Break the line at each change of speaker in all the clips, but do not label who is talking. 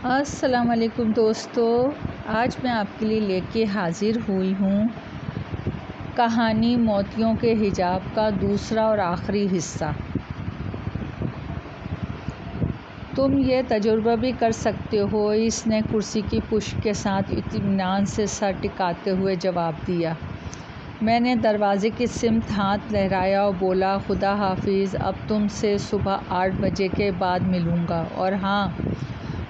السلام علیکم دوستو، آج میں آپ کے لیے لے کے حاضر ہوئی ہوں کہانی موتیوں کے حجاب کا دوسرا اور آخری حصہ۔ تم یہ تجربہ بھی کر سکتے ہو، اس نے کرسی کی پشت کے ساتھ اطمینان سے سر ٹکاتے ہوئے جواب دیا۔ میں نے دروازے کی سمت ہاتھ لہرایا اور بولا، خدا حافظ، اب تم سے صبح 8 بجے کے بعد ملوں گا، اور ہاں،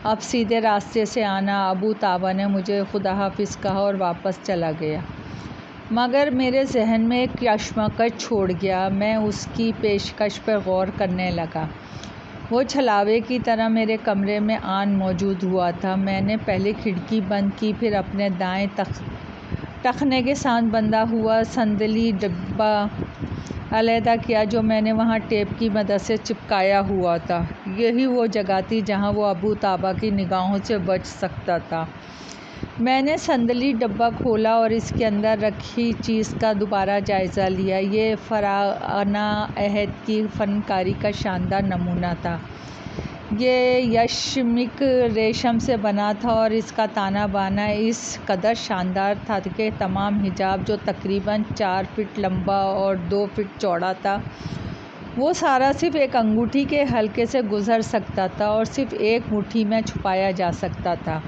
اب سیدھے راستے سے آنا۔ ابو طابا نے مجھے خدا حافظ کہا اور واپس چلا گیا، مگر میرے ذہن میں ایک کشمکش چھوڑ گیا۔ میں اس کی پیشکش پر غور کرنے لگا۔ وہ چھلاوے کی طرح میرے کمرے میں آن موجود ہوا تھا۔ میں نے پہلے کھڑکی بند کی، پھر اپنے دائیں ٹخنے کے ساتھ بندھا ہوا صندلی ڈبہ علیحدہ کیا جو میں نے وہاں ٹیپ کی مدد سے چپکایا ہوا تھا۔ یہی وہ جگہ تھی جہاں وہ ابو طابا کی نگاہوں سے بچ سکتا تھا۔ میں نے صندلی ڈبہ کھولا اور اس کے اندر رکھی چیز کا دوبارہ جائزہ لیا۔ یہ فراعنہ عہد کی فنکاری کا شاندار نمونہ تھا۔ یہ یشمک ریشم سے بنا تھا اور اس کا تانا بانا اس قدر شاندار تھا کہ تمام حجاب، جو تقریباً 4 فٹ لمبا اور 2 فٹ چوڑا تھا، وہ سارا صرف ایک انگوٹھی کے حلقے سے گزر سکتا تھا اور صرف ایک مٹھی میں چھپایا جا سکتا تھا۔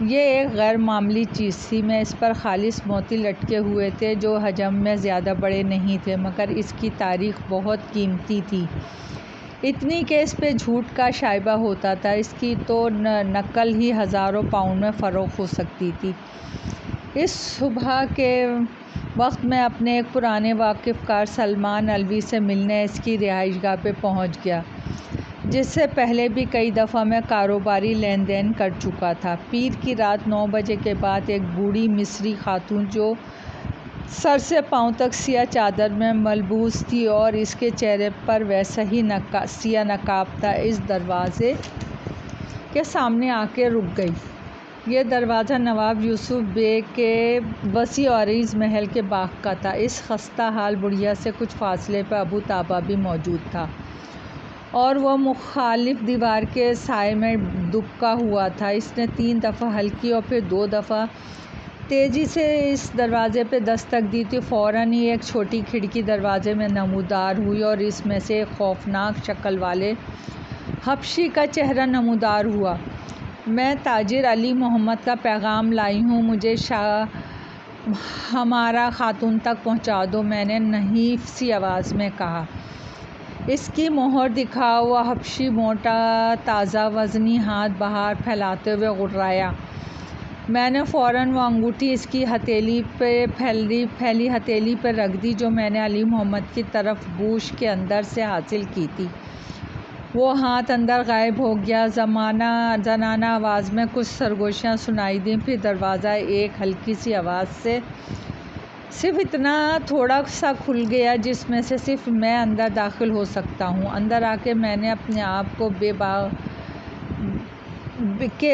یہ ایک غیر معمولی چیز تھی۔ میں اس پر خالص موتی لٹکے ہوئے تھے جو حجم میں زیادہ بڑے نہیں تھے، مگر اس کی تاریخ بہت قیمتی تھی، اتنی کہ اس پہ جھوٹ کا شائبہ ہوتا تھا۔ اس کی تو نقل ہی ہزاروں پاؤنڈ میں فروخت ہو سکتی تھی۔ اس صبح کے وقت میں اپنے ایک پرانے واقف کار سلمان علوی سے ملنے اس کی رہائش گاہ پہ پہنچ گیا، جس سے پہلے بھی کئی دفعہ میں کاروباری لین دین کر چکا تھا۔ پیر کی رات 9 بجے کے بعد ایک بوڑھی مصری خاتون جو سر سے پاؤں تک سیاہ چادر میں ملبوس تھی اور اس کے چہرے پر ویسا ہی سیاہ نقاب تھا، اس دروازے کے سامنے آ کے رک گئی۔ یہ دروازہ نواب یوسف بیگ کے وسیع و عریض محل کے باغ کا تھا۔ اس خستہ حال بڑھیا سے کچھ فاصلے پر ابو طابا بھی موجود تھا، اور وہ مخالف دیوار کے سائے میں دبکا ہوا تھا۔ اس نے 3 دفعہ ہلکی اور پھر 2 دفعہ تیزی سے اس دروازے پہ دستک دی تھی۔ فوراً ہی ایک چھوٹی کھڑکی دروازے میں نمودار ہوئی اور اس میں سے ایک خوفناک شکل والے حبشی کا چہرہ نمودار ہوا۔ میں تاجر علی محمد کا پیغام لائی ہوں، مجھے شاہ ہمارا خاتون تک پہنچا دو، میں نے نحیف سی آواز میں کہا۔ اس کی مہر دکھاؤ۔ وہ حبشی موٹا تازہ وزنی ہاتھ باہر پھیلاتے ہوئے غرایا۔ میں نے فوراً وہ انگوٹھی اس کی ہتھیلی پہ پھیلی ہتھیلی پہ رکھ دی جو میں نے علی محمد کی طرف بوش کے اندر سے حاصل کی تھی۔ وہ ہاتھ اندر غائب ہو گیا۔ زنانہ آواز میں کچھ سرگوشیاں سنائی دیں، پھر دروازہ ایک ہلکی سی آواز سے صرف اتنا تھوڑا سا کھل گیا جس میں سے صرف میں اندر داخل ہو سکتا ہوں۔ اندر آ کے میں نے اپنے آپ کو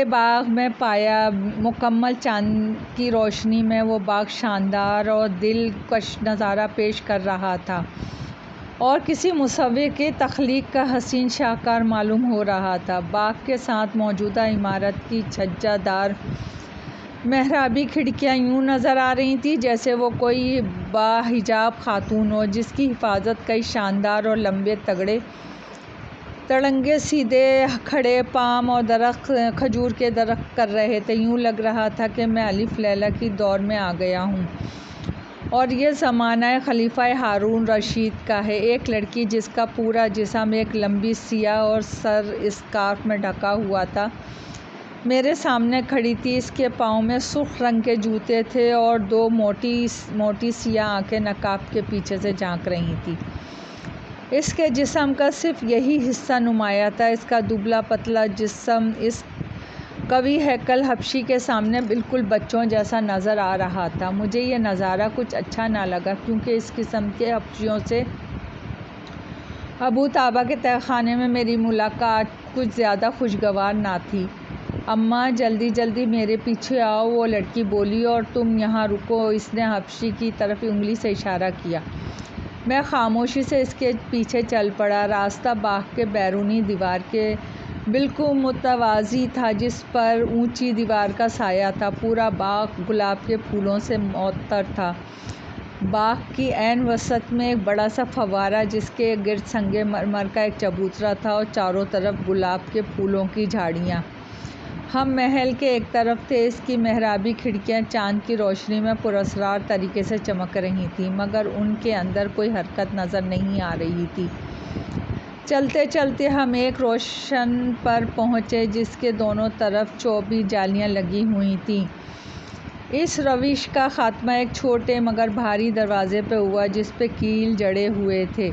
باغ میں پایا۔ مکمل چاند کی روشنی میں وہ باغ شاندار اور دلکش نظارہ پیش کر رہا تھا اور کسی مصور کی تخلیق کا حسین شاہکار معلوم ہو رہا تھا۔ باغ کے ساتھ موجودہ عمارت کی چھجا دار محرابی کھڑکیاں یوں نظر آ رہی تھیں جیسے وہ کوئی باحجاب خاتون ہو جس کی حفاظت کئی شاندار اور لمبے تگڑے تڑنگے سیدھے کھڑے پام اور کھجور کے درخت کر رہے تھے۔ یوں لگ رہا تھا کہ میں الف لیلہ کی دور میں آ گیا ہوں اور یہ زمانہ خلیفہ ہارون رشید کا ہے۔ ایک لڑکی جس کا پورا جسم ایک لمبی سیاہ اور سر اسکارف میں ڈھکا ہوا تھا میرے سامنے کھڑی تھی۔ اس کے پاؤں میں سرخ رنگ کے جوتے تھے اور 2 موٹی سیاہ آنکھیں نقاب کے پیچھے سے جھانک رہی تھیں۔ اس کے جسم کا صرف یہی حصہ نمایاں تھا۔ اس کا دبلا پتلا جسم اس قوی ہیکل حبشی کے سامنے بالکل بچوں جیسا نظر آ رہا تھا۔ مجھے یہ نظارہ کچھ اچھا نہ لگا کیونکہ اس قسم کے حبشیوں سے ابو طابا کے تہہ خانے میں میری ملاقات کچھ زیادہ خوشگوار نہ تھی۔ اماں، جلدی میرے پیچھے آؤ، وہ لڑکی بولی، اور تم یہاں رکو۔ اس نے حبشی کی طرف انگلی سے اشارہ کیا۔ میں خاموشی سے اس کے پیچھے چل پڑا۔ راستہ باغ کے بیرونی دیوار کے بالکل متوازی تھا، جس پر اونچی دیوار کا سایہ تھا۔ پورا باغ گلاب کے پھولوں سے معطر تھا۔ باغ کی عین وسط میں ایک بڑا سا فوارہ، جس کے گرد سنگ مرمر کا ایک چبوترا تھا اور چاروں طرف گلاب کے پھولوں کی جھاڑیاں۔ ہم محل کے ایک طرف تھے۔ اس کی محرابی کھڑکیاں چاند کی روشنی میں پراسرار طریقے سے چمک رہی تھیں، مگر ان کے اندر کوئی حرکت نظر نہیں آ رہی تھی۔ چلتے چلتے ہم ایک روشن پر پہنچے، جس کے دونوں طرف چوبی جالیاں لگی ہوئی تھیں۔ اس روش کا خاتمہ ایک چھوٹے مگر بھاری دروازے پہ ہوا، جس پہ کیل جڑے ہوئے تھے۔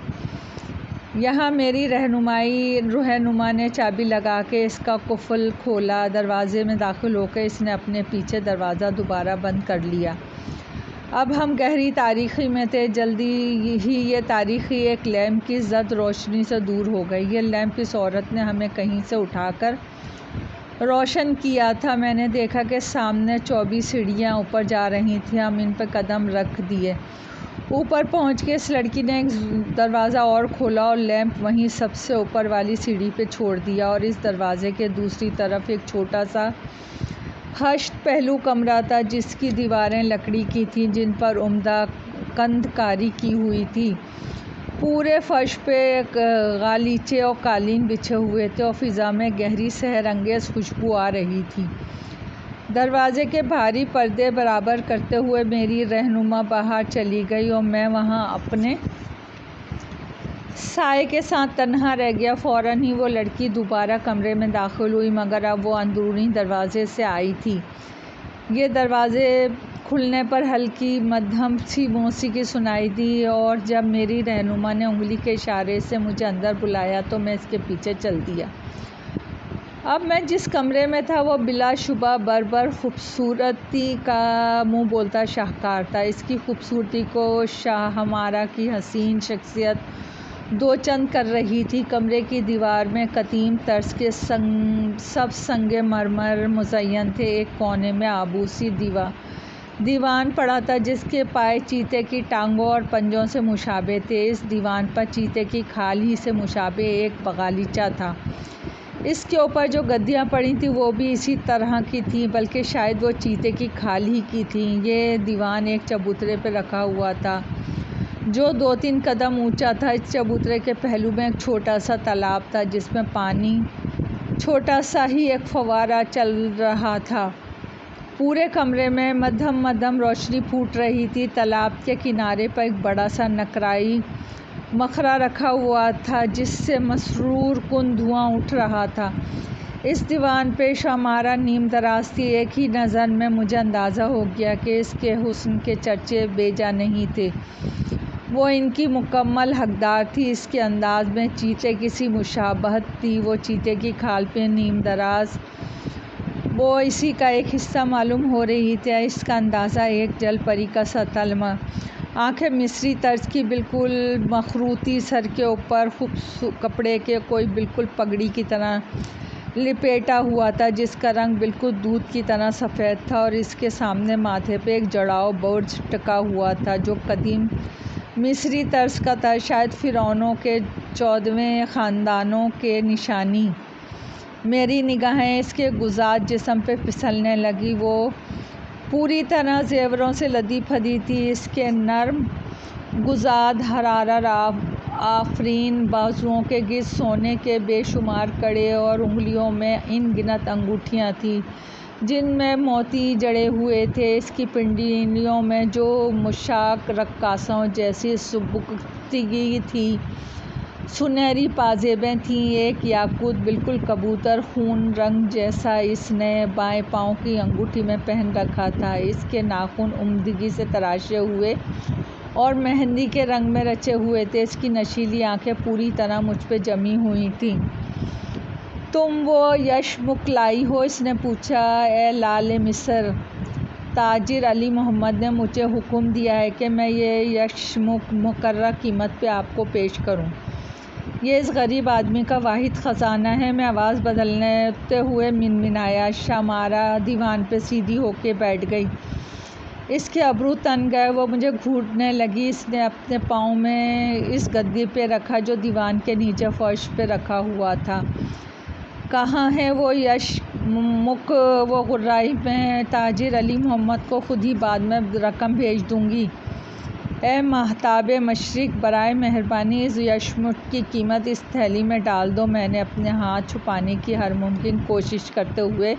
یہاں میری رہنما نے چابی لگا کے اس کا قفل کھولا۔ دروازے میں داخل ہو کے اس نے اپنے پیچھے دروازہ دوبارہ بند کر لیا۔ اب ہم گہری تاریکی میں تھے۔ جلدی ہی یہ تاریکی ایک لیمپ کی زرد روشنی سے دور ہو گئی۔ یہ لیمپ اس عورت نے ہمیں کہیں سے اٹھا کر روشن کیا تھا۔ میں نے دیکھا کہ سامنے 24 سیڑھیاں اوپر جا رہی تھیں۔ ہم ان پہ قدم رکھ دیے۔ اوپر پہنچ کے اس لڑکی نے ایک دروازہ اور کھولا اور لیمپ وہیں سب سے اوپر والی سیڑھی پہ چھوڑ دیا، اور اس دروازے کے دوسری طرف ایک چھوٹا سا ہشت پہلو کمرہ تھا، جس کی دیواریں لکڑی کی تھیں، جن پر عمدہ کند کاری کی ہوئی تھی۔ پورے فرش پہ غالیچے اور قالین بچھے ہوئے تھے اور فضا میں گہری سحر انگیز خوشبو آ رہی تھی۔ دروازے کے بھاری پردے برابر کرتے ہوئے میری رہنما باہر چلی گئی اور میں وہاں اپنے سائے کے ساتھ تنہا رہ گیا۔ فوراً ہی وہ لڑکی دوبارہ کمرے میں داخل ہوئی، مگر اب وہ اندرونی دروازے سے آئی تھی۔ یہ دروازے کھلنے پر ہلکی مدھم سی موسیقی سنائی دی، اور جب میری رہنما نے انگلی کے اشارے سے مجھے اندر بلایا تو میں اس کے پیچھے چل دیا۔ اب میں جس کمرے میں تھا وہ بلا شبہ بربر خوبصورتی کا منہ بولتا شاہکار تھا۔ اس کی خوبصورتی کو شاہمارا کی حسین شخصیت دو چند کر رہی تھی۔ کمرے کی دیوار میں قدیم طرز کے سب سنگ مرمر مزین تھے۔ ایک کونے میں آبوسی دیوان پڑا تھا، جس کے پائے چیتے کی ٹانگوں اور پنجوں سے مشابہ تھے۔ اس دیوان پر چیتے کی کھال ہی سے مشابہ ایک باغیچہ تھا۔ اس کے اوپر جو گدیاں پڑی تھیں وہ بھی اسی طرح کی تھیں، بلکہ شاید وہ چیتے کی کھال ہی کی تھیں۔ یہ دیوان ایک چبوترے پہ رکھا ہوا تھا جو 2-3 قدم اونچا تھا۔ اس چبوترے کے پہلو میں ایک چھوٹا سا تالاب تھا، جس میں پانی چھوٹا سا ہی ایک فوارہ چل رہا تھا۔ پورے کمرے میں مدھم روشنی پھوٹ رہی تھی۔ تالاب کے کنارے پر ایک بڑا سا نقرائی مکھرا رکھا ہوا تھا، جس سے مسرور کن دھواں اٹھ رہا تھا۔ اس دیوان پہ شاہمارا نیم دراز تھی۔ ایک ہی نظر میں مجھے اندازہ ہو گیا کہ اس کے حسن کے چرچے بے جا نہیں تھے، وہ ان کی مکمل حقدار تھی۔ اس کے انداز میں چیتے کی سی مشابہت تھی۔ وہ چیتے کی کھال پہ نیم دراز، وہ اسی کا ایک حصہ معلوم ہو رہی تھی۔ اس کا اندازہ ایک جل پری کا سا تھا۔ آنکھیں مصری طرز کی، بالکل مخروطی، سر کے اوپر کپڑے کے کوئی بالکل پگڑی کی طرح لپیٹا ہوا تھا، جس کا رنگ بالکل دودھ کی طرح سفید تھا، اور اس کے سامنے ماتھے پہ ایک جڑاؤ برج ٹکا ہوا تھا جو قدیم مصری طرز کا تھا، شاید فرعونوں کے 14ویں خاندانوں کے نشانی۔ میری نگاہیں اس کے گزاد جسم پہ پھسلنے لگیں۔ وہ پوری طرح زیوروں سے لدی پھدی تھی۔ اس کے نرم گزاد حرارہ آفرین بازوؤں کے گرد سونے کے بے شمار کڑے اور انگلیوں میں ان گنت انگوٹھیاں تھیں جن میں موتی جڑے ہوئے تھے۔ اس کی پنڈلیوں میں جو مشاک رقاصوں جیسی سبکتگی تھی، سنہری پاجیبیں تھیں۔ ایک یاقوت بالکل کبوتر خون رنگ جیسا اس نے بائیں پاؤں کی انگوٹھی میں پہن رکھا تھا۔ اس کے ناخن عمدگی سے تراشے ہوئے اور مہندی کے رنگ میں رچے ہوئے تھے۔ اس کی نشیلی آنکھیں پوری طرح مجھ پہ جمی ہوئی تھیں۔ تم وہ یشمک لائی ہو؟ اس نے پوچھا۔ اے لعل مصر، تاجر علی محمد نے مجھے حکم دیا ہے کہ میں یہ یشمک مقررہ قیمت پہ آپ کو پیش کروں۔ یہ اس غریب آدمی کا واحد خزانہ ہے۔ میں آواز بدلتے ہوئے منمنایا۔ شاہمارا دیوان پہ سیدھی ہو کے بیٹھ گئی۔ اس کے ابرو تن گئے، وہ مجھے گھونٹنے لگی۔ اس نے اپنے پاؤں میں اس گدی پہ رکھا جو دیوان کے نیچے فرش پہ رکھا ہوا تھا۔ کہاں ہے وہ یشمک و غرائی؟ میں تاجر علی محمد کو خود ہی بعد میں رقم بھیج دوں گی۔ اے مہتاب مشرق، برائے مہربانی اس یشمک کی قیمت اس تھیلی میں ڈال دو۔ میں نے اپنے ہاتھ چھپانے کی ہر ممکن کوشش کرتے ہوئے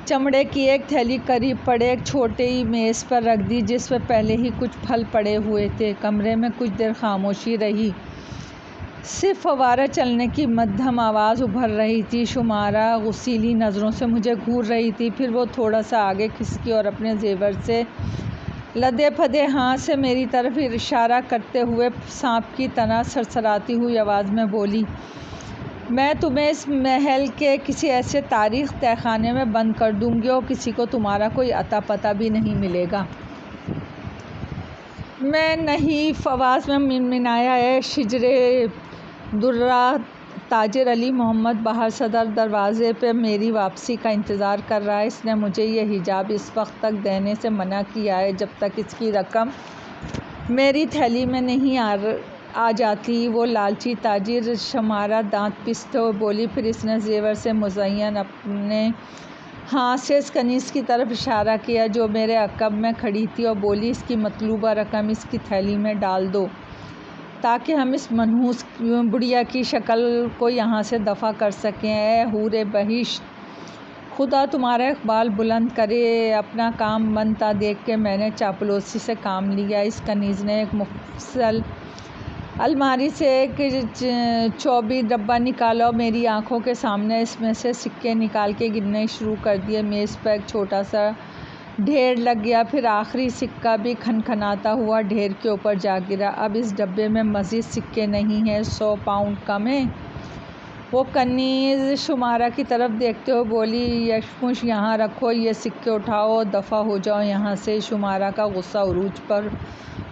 چمڑے کی ایک تھیلی قریب پڑے ایک چھوٹی میز پر رکھ دی، جس پہ پہلے ہی کچھ پھل پڑے ہوئے تھے۔ کمرے میں کچھ دیر خاموشی رہی، صرف فوارہ چلنے کی مدھم آواز ابھر رہی تھی۔ شمارہ غصیلی نظروں سے مجھے گھور رہی تھی، پھر وہ تھوڑا سا آگے کھسکی اور اپنے زیور سے لدے پھدے ہاتھ سے میری طرف اشارہ کرتے ہوئے سانپ کی طرح سرسراتی ہوئی آواز میں بولی، میں تمہیں اس محل کے کسی ایسے تاریخ تہہ خانے میں بند کر دوں گی اور کسی کو تمہارا کوئی اتا پتہ بھی نہیں ملے گا۔ میں نحیف آواز میں منمنایا، اے شجر درہ! تاجر علی محمد باہر صدر دروازے پہ میری واپسی کا انتظار کر رہا ہے۔ اس نے مجھے یہ حجاب اس وقت تک دینے سے منع کیا ہے جب تک اس کی رقم میری تھیلی میں نہیں آ جاتی۔ وہ لالچی تاجر شمارہ دانت پیستے ہوئے بولی، پھر اس نے زیور سے مزین اپنے ہاتھ سے اس کنیز کی طرف اشارہ کیا جو میرے عقب میں کھڑی تھی اور بولی، اس کی مطلوبہ رقم اس کی تھیلی میں ڈال دو تاکہ ہم اس منحوس بڑھیا کی شکل کو یہاں سے دفع کر سکیں۔ اے حور بہشت، خدا تمہارا اقبال بلند کرے۔ اپنا کام بنتا دیکھ کے میں نے چاپلوسی سے کام لیا۔ اس کنیز نے ایک مفصل الماری سے ایک چوبی ڈبہ نکالا اور میری آنکھوں کے سامنے اس میں سے سکے نکال کے گننے شروع کر دیے۔ میز پر ایک چھوٹا سا ڈھیر لگ گیا، پھر آخری سکہ بھی کھنکھناتا ہوا ڈھیر کے اوپر جا گرا۔ اب اس ڈبے میں مزید سکے نہیں ہیں، 100 پاؤنڈ کم ہیں۔ وہ کنیز شمارہ کی طرف دیکھتے ہوئے بولی، یشمک یہاں رکھو، یہ سکے اٹھاؤ اور دفع ہو جاؤ یہاں سے۔ شمارہ کا غصہ عروج پر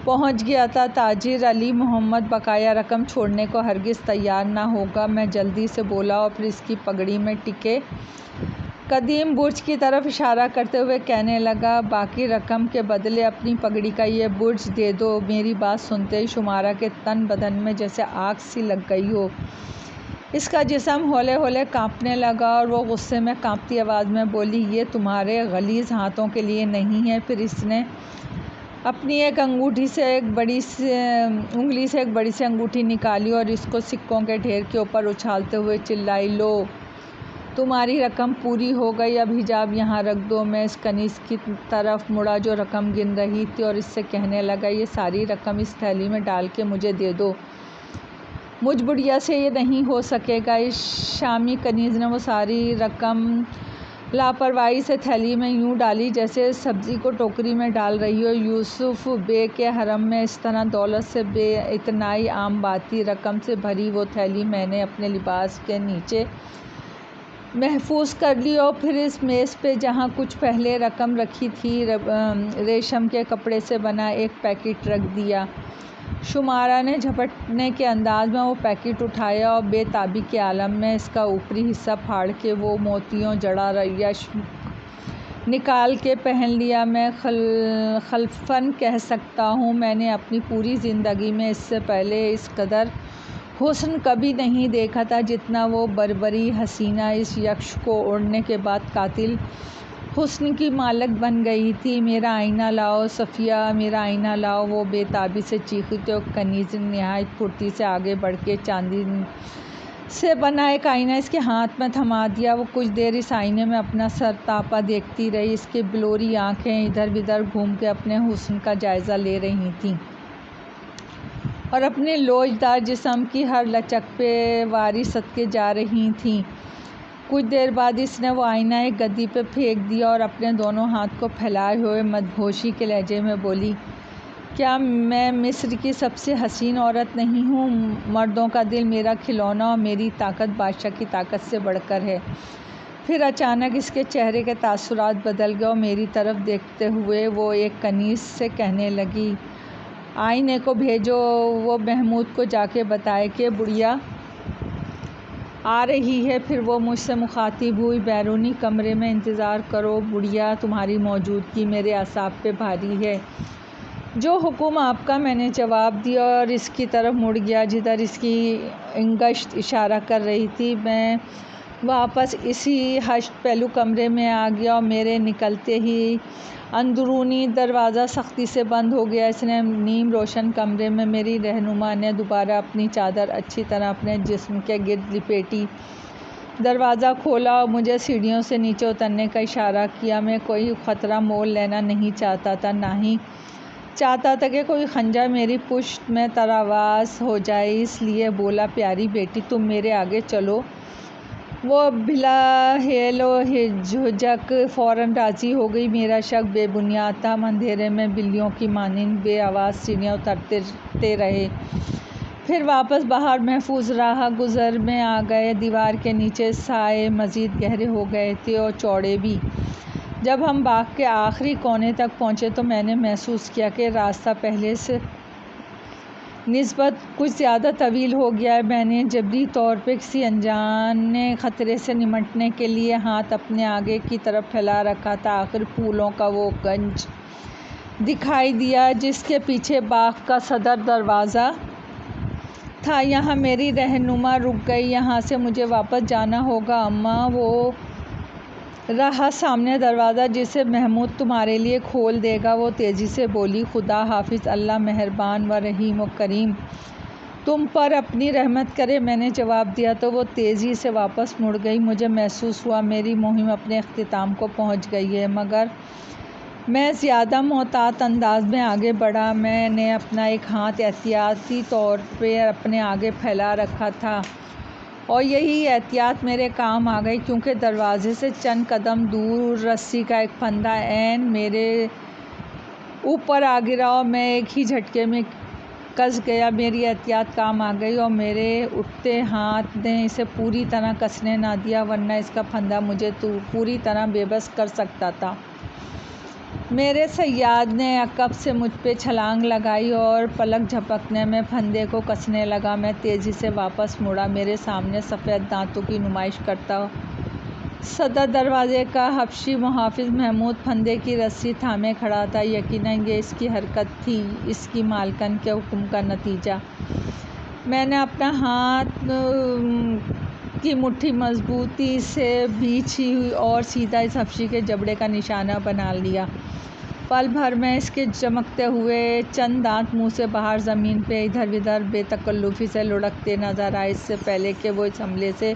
پہنچ گیا تھا۔ تاجر علی محمد بقایا رقم چھوڑنے کو ہرگز تیار نہ ہوگا۔ میں جلدی سے بولا اور پھر اس کی پگڑی میں ٹکے قدیم برج کی طرف اشارہ کرتے ہوئے کہنے لگا، باقی رقم کے بدلے اپنی پگڑی کا یہ برج دے دو۔ میری بات سنتے ہی شمارہ کے تن بدن میں جیسے آگ سی لگ گئی ہو۔ اس کا جسم ہولے ہولے کانپنے لگا اور وہ غصے میں کانپتی آواز میں بولی، یہ تمہارے غلیظ ہاتھوں کے لیے نہیں ہے۔ پھر اس نے اپنی ایک انگوٹھی سے ایک بڑی سی انگوٹھی نکالی اور اس کو سکوں کے ڈھیر کے اوپر اچھالتے ہوئے چلائی، لو تمہاری رقم پوری ہو گئی، اب حجاب یہاں رکھ دو۔ میں اس کنیز کی طرف مڑا جو رقم گن رہی تھی اور اس سے کہنے لگا، یہ ساری رقم اس تھیلی میں ڈال کے مجھے دے دو، مجھ بڑھیا سے یہ نہیں ہو سکے گا۔ اس شامی کنیز نے وہ ساری رقم لاپرواہی سے تھیلی میں یوں ڈالی جیسے سبزی کو ٹوکری میں ڈال رہی ہو۔ یوسف بے کے حرم میں اس طرح دولت سے بے اعتنائی عام بات تھی۔ رقم سے بھری وہ تھیلی میں نے اپنے لباس کے نیچے محفوظ کر لی اور پھر اس میز پہ جہاں کچھ پہلے رقم رکھی تھی ریشم کے کپڑے سے بنا ایک پیکٹ رکھ دیا۔ شمارہ نے جھپٹنے کے انداز میں وہ پیکٹ اٹھایا اور بے تابی کے عالم میں اس کا اوپری حصہ پھاڑ کے وہ موتیوں جڑا یشمک نکال کے پہن لیا۔ میں خلفاً کہہ سکتا ہوں، میں نے اپنی پوری زندگی میں اس سے پہلے اس قدر حسن کبھی نہیں دیکھا تھا جتنا وہ بربری حسینہ اس یشمک کو اوڑھنے کے بعد قاتل حسن کی مالک بن گئی تھی۔ میرا آئینہ لاؤ صفیہ، میرا آئینہ لاؤ، وہ بے تابی سے چیخی تو کنیز نے نہایت پھرتی سے آگے بڑھ کے چاندی سے بنا ایک آئینہ اس کے ہاتھ میں تھما دیا۔ وہ کچھ دیر اس آئینے میں اپنا سر تاپا دیکھتی رہی۔ اس کی بلوری آنکھیں ادھر بدھر گھوم کے اپنے حسن کا جائزہ لے رہی تھیں اور اپنے لوچدار جسم کی ہر لچک پہ واری صدقے جا رہی تھیں۔ کچھ دیر بعد اس نے وہ آئینہ ایک گدی پہ پھینک دیا اور اپنے دونوں ہاتھ کو پھیلائے ہوئے مدہوشی کے لہجے میں بولی، کیا میں مصر کی سب سے حسین عورت نہیں ہوں؟ مردوں کا دل میرا کھلونا اور میری طاقت بادشاہ کی طاقت سے بڑھ کر ہے۔ پھر اچانک اس کے چہرے کے تاثرات بدل گئے اور میری طرف دیکھتے ہوئے وہ ایک کنیز سے کہنے لگی، آئینے کو بھیجو، وہ محمود کو جا کے بتائے کہ بڑھیا آ رہی ہے۔ پھر وہ مجھ سے مخاطب ہوئی، بیرونی کمرے میں انتظار کرو بڑھیا، تمہاری موجودگی میرے اعصاب پہ بھاری ہے۔ جو حکم آپ کا، میں نے جواب دیا اور اس کی طرف مڑ گیا جدھر اس کی انگشت اشارہ کر رہی تھی۔ میں واپس اسی ہشت پہلو کمرے میں آ گیا اور میرے نکلتے ہی اندرونی دروازہ سختی سے بند ہو گیا۔ اس نے نیم روشن کمرے میں میری رہنما نے دوبارہ اپنی چادر اچھی طرح اپنے جسم کے گرد لپیٹی، دروازہ کھولا اور مجھے سیڑھیوں سے نیچے اترنے کا اشارہ کیا۔ میں کوئی خطرہ مول لینا نہیں چاہتا تھا، نہ ہی چاہتا تھا کہ کوئی خنجر میری پشت میں ترواز ہو جائے، اس لیے بولا، پیاری بیٹی، تم میرے آگے چلو۔ وہ بلا حیل و جھجک فوراً راضی ہو گئی۔ میرا شک بے بنیاد تھا۔ ہم اندھیرے میں بلیوں کی مانند بے آواز سیڑھیاں اترتے رہے، پھر واپس باہر محفوظ راہ گزر میں آ گئے۔ دیوار کے نیچے سائے مزید گہرے ہو گئے تھے اور چوڑے بھی۔ جب ہم باغ کے آخری کونے تک پہنچے تو میں نے محسوس کیا کہ راستہ پہلے سے نسبت کچھ زیادہ طویل ہو گیا ہے۔ میں نے جبری طور پہ کسی انجانے خطرے سے نمٹنے کے لیے ہاتھ اپنے آگے کی طرف پھیلا رکھا تھا۔ آخر پھولوں کا وہ گنج دکھائی دیا جس کے پیچھے باغ کا صدر دروازہ تھا۔ یہاں میری رہنما رک گئی۔ یہاں سے مجھے واپس جانا ہوگا اماں۔ وہ رہا سامنے دروازہ جسے محمود تمہارے لیے کھول دے گا، وہ تیزی سے بولی۔ خدا حافظ، اللہ مہربان و رحیم و کریم تم پر اپنی رحمت کرے، میں نے جواب دیا تو وہ تیزی سے واپس مڑ گئی۔ مجھے محسوس ہوا میری مہم اپنے اختتام کو پہنچ گئی ہے، مگر میں زیادہ محتاط انداز میں آگے بڑھا۔ میں نے اپنا ایک ہاتھ احتیاطی طور پہ اپنے آگے پھیلا رکھا تھا اور یہی احتیاط میرے کام آ گئی، کیونکہ دروازے سے چند قدم دور رسی کا ایک پھندا عین میرے اوپر آ گرا اور میں ایک ہی جھٹکے میں کس گیا۔ میری احتیاط کام آ گئی اور میرے اٹھتے ہاتھ نے اسے پوری طرح کسنے نہ دیا، ورنہ اس کا پھندا مجھے پوری طرح بے بس کر سکتا تھا۔ میرے صیاد نے عقب سے مجھ پہ چھلانگ لگائی اور پلک جھپکنے میں پھندے کو کسنے لگا۔ میں تیزی سے واپس مڑا۔ میرے سامنے سفید دانتوں کی نمائش کرتا صدر دروازے کا حبشی محافظ محمود پھندے کی رسی تھامے کھڑا تھا۔ یقیناً یہ اس کی حرکت تھی، اس کی مالکن کے حکم کا نتیجہ۔ میں نے اپنا ہاتھ کی مٹھی مضبوطی سے بھینچی اور سیدھا اس حبشی کے جبڑے کا نشانہ بنا لیا۔ پل بھر میں اس کے چمکتے ہوئے چند دانت منہ سے باہر زمین پہ ادھر ادھر بے تکلفی سے لڑھکتے نظر آئے۔ اس سے پہلے کہ وہ اس حملے سے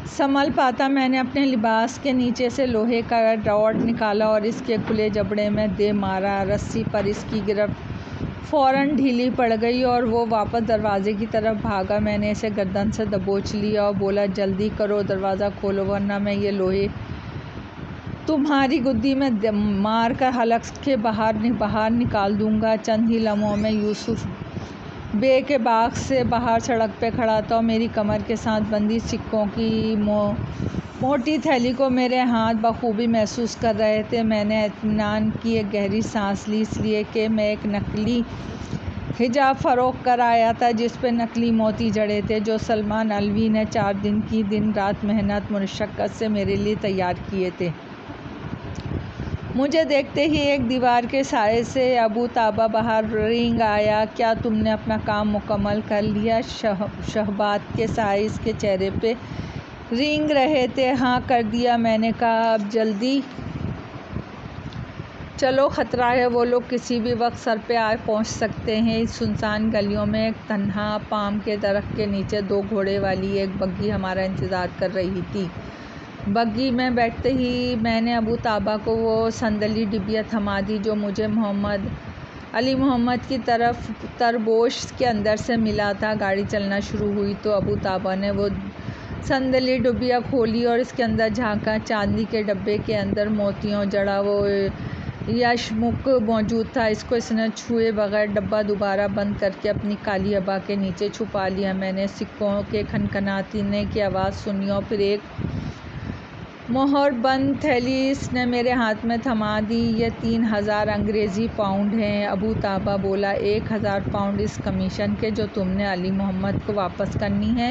سنبھل پاتا، میں نے اپنے لباس کے نیچے سے لوہے کا راڈ نکالا اور اس کے کھلے جبڑے میں دے مارا۔ رسی پر اس کی گرفت فوراً ڈھیلی پڑ گئی اور وہ واپس دروازے کی طرف بھاگا۔ میں نے اسے گردن سے دبوچ لیا اور بولا، جلدی کرو، دروازہ کھولو، ورنہ میں یہ لوہے تمہاری گدی میں مار کر حلق کے باہر نکال دوں گا۔ چند ہی لمحوں میں یوسف بے کے باغ سے باہر سڑک پہ کھڑا تھا اور میری کمر کے ساتھ بندھی سکوں کی موٹی تھیلی کو میرے ہاتھ بخوبی محسوس کر رہے تھے۔ میں نے اطمینان کی ایک گہری سانس لی، اس لیے کہ میں ایک نقلی حجاب فروخت کر آیا تھا جس پہ نقلی موتی جڑے تھے، جو سلمان علوی نے 4 دن کی دن رات محنت مشقت سے میرے لیے تیار کیے تھے۔ مجھے دیکھتے ہی ایک دیوار کے سائے سے ابو طابہ باہر رینگ آیا۔ کیا تم نے اپنا کام مکمل کر لیا؟ شہبات کے سائے اس کے چہرے پہ رینگ رہے تھے۔ ہاں، کر دیا، میں نے کہا۔ اب جلدی چلو، خطرہ ہے، وہ لوگ کسی بھی وقت سر پہ آ پہنچ سکتے ہیں۔ اس سنسان گلیوں میں ایک تنہا پام کے درخت کے نیچے 2 گھوڑے والی ایک بگھی ہمارا انتظار کر رہی تھی۔ بگھی میں بیٹھتے ہی میں نے ابو طابہ کو وہ صندلی ڈبیا تھما دی جو مجھے علی محمد کی طرف تربوش کے اندر سے ملا تھا۔ گاڑی چلنا شروع ہوئی تو ابو طابہ نے وہ صندلی ڈبیا کھولی اور اس کے اندر جھانکا۔ چاندی کے ڈبے کے اندر موتیوں جڑا وہ یشمک موجود تھا۔ اس کو اس نے چھوئے بغیر ڈبہ دوبارہ بند کر کے اپنی کالی عبا کے نیچے چھپا لیا۔ میں نے سکوں کے کھنکھنانے کی آواز سنی اور پھر ایک مہر بند تھیلی اس نے میرے ہاتھ میں تھما دی۔ یہ 3000 انگریزی پاؤنڈ ہیں، ابو طابہ بولا۔ 1000 پاؤنڈ اس کمیشن کے جو تم نے علی محمد کو واپس کرنی ہے،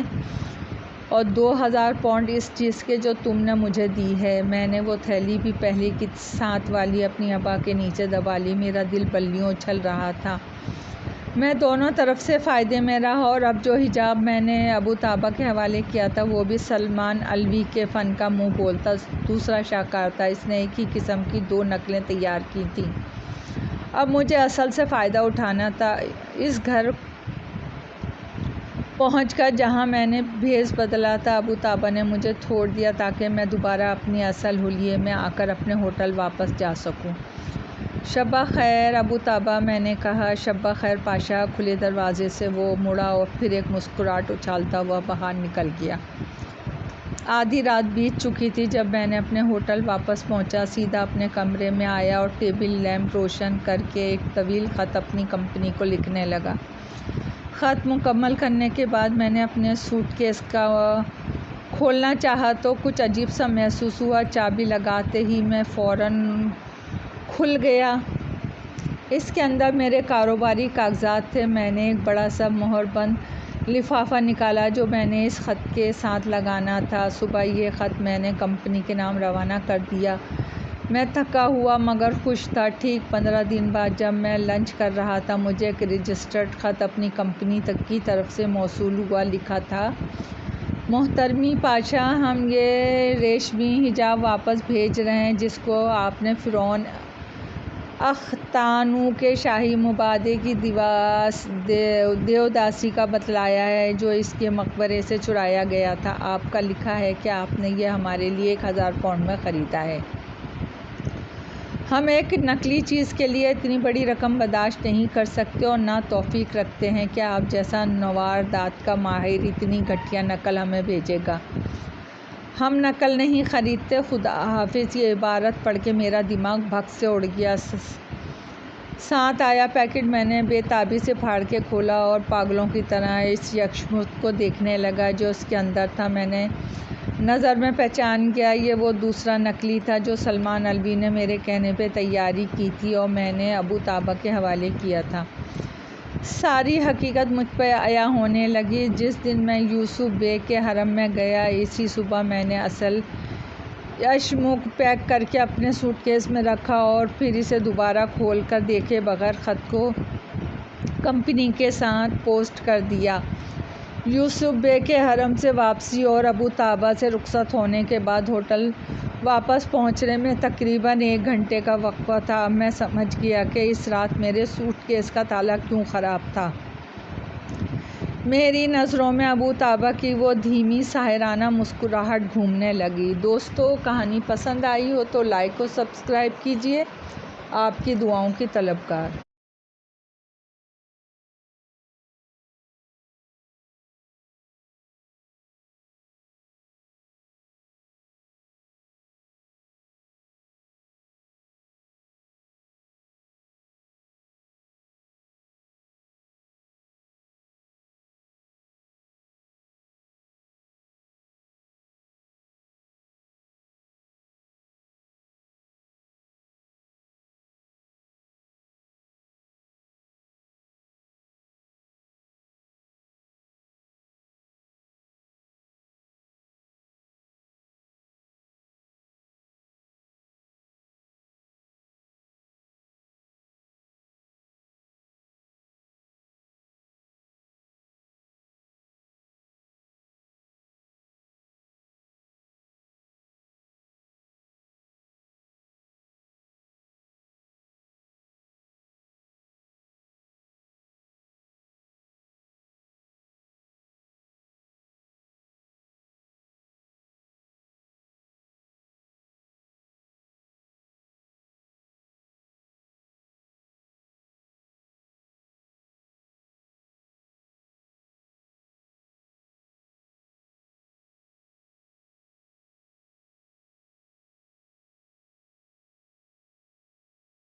اور 2000 پاؤنڈ اس چیز کے جو تم نے مجھے دی ہے۔ میں نے وہ تھیلی بھی پہلے کی سانت والی اپنی عبا کے نیچے دبا لی۔ میرا دل بلیوں اچھل رہا تھا۔ میں دونوں طرف سے فائدے میں رہا، اور اب جو حجاب میں نے ابو طابہ کے حوالے کیا تھا وہ بھی سلمان الوی کے فن کا منہ بولتا دوسرا شاہکار تھا۔ اس نے ایک ہی قسم کی 2 نقلیں تیار کی تھیں۔ اب مجھے اصل سے فائدہ اٹھانا تھا۔ اس گھر پہنچ کر جہاں میں نے بھیس بدلا تھا، ابو طابہ نے مجھے چھوڑ دیا تاکہ میں دوبارہ اپنی اصل حلیے میں آ کر اپنے ہوٹل واپس جا سکوں۔ شب خیر ابو طابہ، میں نے کہا۔ شب خیر پاشا۔ کھلے دروازے سے وہ مڑا اور پھر ایک مسکراہٹ اچھالتا ہوا باہر نکل گیا۔ آدھی رات بیت چکی تھی جب میں نے اپنے ہوٹل واپس پہنچا، سیدھا اپنے کمرے میں آیا اور ٹیبل لیمپ روشن کر کے ایک طویل خط اپنی کمپنی کو لکھنے لگا۔ خط مکمل کرنے کے بعد میں نے اپنے سوٹ کیس کا کھولنا چاہا تو کچھ عجیب سا محسوس ہوا۔ چابی لگاتے ہی میں فوراً کھل گیا۔ اس کے اندر میرے کاروباری کاغذات تھے۔ میں نے ایک بڑا سا مہر بند لفافہ نکالا جو میں نے اس خط کے ساتھ لگانا تھا۔ صبح یہ خط میں نے کمپنی کے نام روانہ کر دیا۔ میں تھکا ہوا مگر خوش تھا۔ ٹھیک 15 دن بعد جب میں لنچ کر رہا تھا، مجھے ایک رجسٹرڈ خط اپنی کمپنی کی طرف سے موصول ہوا۔ لکھا تھا: محترم پاشا، ہم یہ ریشمی حجاب واپس بھیج رہے ہیں جس کو آپ نے فرعون اختانو کے شاہی مبادے کی دیوداسی کا بتلایا ہے جو اس کے مقبرے سے چرایا گیا تھا۔ آپ کا لکھا ہے کہ آپ نے یہ ہمارے لیے 1000 پاؤنڈ میں خریدا ہے۔ ہم ایک نقلی چیز کے لیے اتنی بڑی رقم برداشت نہیں کر سکتے اور نہ توفیق رکھتے ہیں کہ آپ جیسا نوادرات کا ماہر اتنی گھٹیا نقل ہمیں بھیجے گا۔ ہم نقل نہیں خریدتے۔ خدا حافظ۔ یہ عبارت پڑھ کے میرا دماغ بھگ سے اڑ گیا۔ 7 آیا پیکٹ میں نے بے تابی سے پھاڑ کے کھولا اور پاگلوں کی طرح اس یکمشت کو دیکھنے لگا جو اس کے اندر تھا۔ میں نے نظر میں پہچان گیا، یہ وہ دوسرا نقلی تھا جو سلمان الوی نے میرے کہنے پہ تیاری کی تھی اور میں نے ابو طابہ کے حوالے کیا تھا۔ ساری حقیقت مجھ پہ عیاں ہونے لگی۔ جس دن میں یوسف بیگ کے حرم میں گیا، اسی صبح میں نے اصل یشمک پیک کر کے اپنے سوٹ کیس میں رکھا اور پھر اسے دوبارہ کھول کر دیکھے بغیر خط کو کمپنی کے ساتھ پوسٹ کر دیا۔ یوسف بیگ کے حرم سے واپسی اور ابو طابہ سے رخصت ہونے کے بعد ہوٹل واپس پہنچنے میں تقریباً 1 گھنٹے کا وقفہ تھا۔ اب میں سمجھ گیا کہ اس رات میرے سوٹ کیس کا تالا کیوں خراب تھا۔ میری نظروں میں ابو طابہ کی وہ دھیمی ساحرانہ مسکراہٹ گھومنے لگی۔ دوستو، کہانی پسند آئی ہو تو لائک اور سبسکرائب کیجیے۔ آپ کی دعاؤں کی طلبگار۔